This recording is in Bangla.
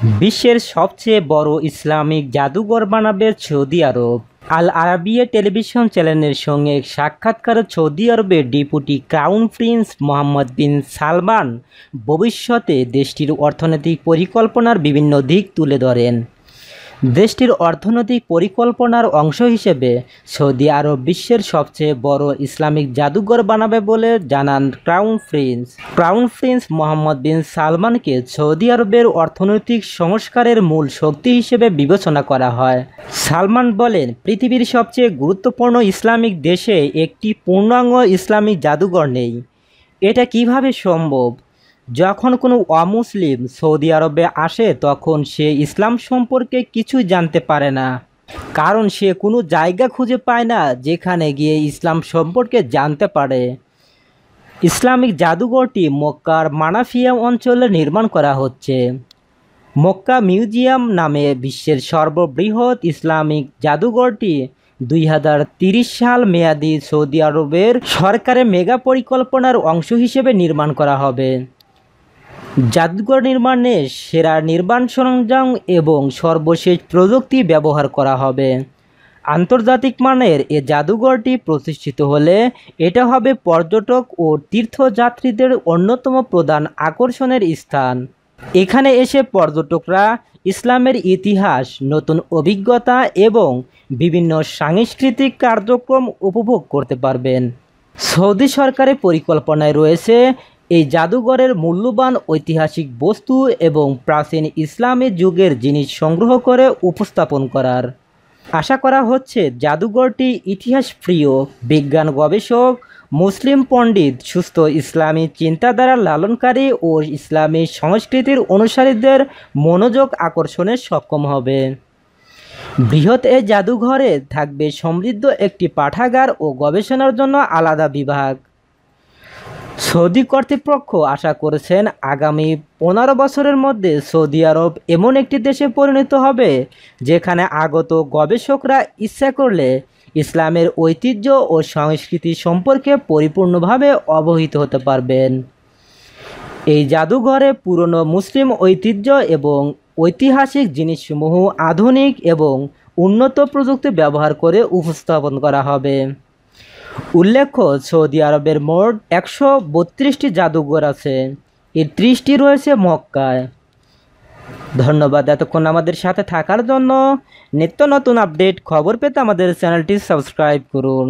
বিশ্বের সবচেয়ে বড় ইসলামিক জাদুঘর বানাবে সৌদি আরব। আল আরাবিয়া টেলিভিশন চ্যানেলের সঙ্গে এক সাক্ষাৎকারে সৌদি আরবের ডেপুটি ক্রাউন প্রিন্স মোহাম্মদ বিন সালমান ভবিষ্যতে দেশটির অর্থনৈতিক পরিকল্পনার বিভিন্ন দিক তুলে ধরেন। দেশটির অর্থনৈতিক পরিকল্পনার অংশ হিসেবে সৌদি আরব বিশ্বের সবচেয়ে বড় ইসলামিক জাদুঘর বানাবে বলে জানান ক্রাউন প্রিন্স মোহাম্মদ বিন সালমানকে সৌদি আরবের অর্থনৈতিক সংস্কারের মূল শক্তি হিসেবে বিবেচনা করা হয়। সালমান বলেন, পৃথিবীর সবচেয়ে গুরুত্বপূর্ণ ইসলামিক দেশে একটি পূর্ণাঙ্গ ইসলামিক জাদুঘর নেই। এটা কিভাবে সম্ভব? যখন কোনো অমুসলিম সৌদি আরবে আসে তখন সে ইসলাম সম্পর্কে কিছুই জানতে পারে না, কারণ সে কোনো জায়গা খুঁজে পায় না যেখানে গিয়ে ইসলাম সম্পর্কে জানতে পারে। ইসলামিক জাদুঘরটি মক্কার মানাফিয়া অঞ্চলে নির্মাণ করা হচ্ছে। মক্কা মিউজিয়াম নামে বিশ্বের সর্ববৃহৎ ইসলামিক জাদুঘরটি 2030 সাল মেয়াদী সৌদি আরবের সরকারের মেগা পরিকল্পনার অংশ হিসেবে নির্মাণ করা হবে। জাদুঘর নির্মাণে সেরা নির্মাণ সরঞ্জাম এবং সর্বশেষ প্রযুক্তি ব্যবহার করা হবে। আন্তর্জাতিক মানের এ জাদুঘরটি প্রতিষ্ঠিত হলে এটা হবে পর্যটক ও তীর্থযাত্রীদের অন্যতম প্রধান আকর্ষণের স্থান। এখানে এসে পর্যটকরা ইসলামের ইতিহাস, নতুন অভিজ্ঞতা এবং বিভিন্ন সাংস্কৃতিক কার্যক্রম উপভোগ করতে পারবেন। সৌদি সরকারের পরিকল্পনায় রয়েছে এই জাদুঘরের মূল্যবান ঐতিহাসিক বস্তু এবং প্রাচীন ইসলামী যুগের জিনিস সংগ্রহ করে উপস্থাপন করার। আশা করা হচ্ছে জাদুঘরটি ইতিহাসপ্রিয়, বিজ্ঞান গবেষক, মুসলিম পণ্ডিত, সুস্থ ইসলামী চিন্তাধারা লালনকারী ও ইসলামী সংস্কৃতির অনুসারীদের মনোযোগ আকর্ষণে সক্ষম হবে। বৃহৎ এই জাদুঘরে থাকবে সমৃদ্ধ একটি পাঠাগার ও গবেষণার জন্য আলাদা বিভাগ। সৌদি কর্তৃপক্ষ আশা করেছেন আগামী 15 বছরের মধ্যে সৌদি আরব এমন একটি দেশে পরিণত হবে যেখানে আগত গবেষকরা ইচ্ছা করলে ইসলামের ঐতিহ্য ও সংস্কৃতি সম্পর্কে পরিপূর্ণভাবে অবহিত হতে পারবেন। এই জাদুঘরে পুরনো মুসলিম ঐতিহ্য এবং ঐতিহাসিক জিনিসসমূহ আধুনিক এবং উন্নত প্রযুক্তি ব্যবহার করে উপস্থাপন করা হবে। উল্লেখ্য, সৌদি আরবের মোট 132টি জাদুঘর আছে, এর 30টি রয়েছে মক্কায়। ধন্যবাদ এতক্ষণ আমাদের সাথে থাকার জন্য। নিত্য নতুন আপডেট খবর পেতে আমাদের চ্যানেলটি সাবস্ক্রাইব করুন।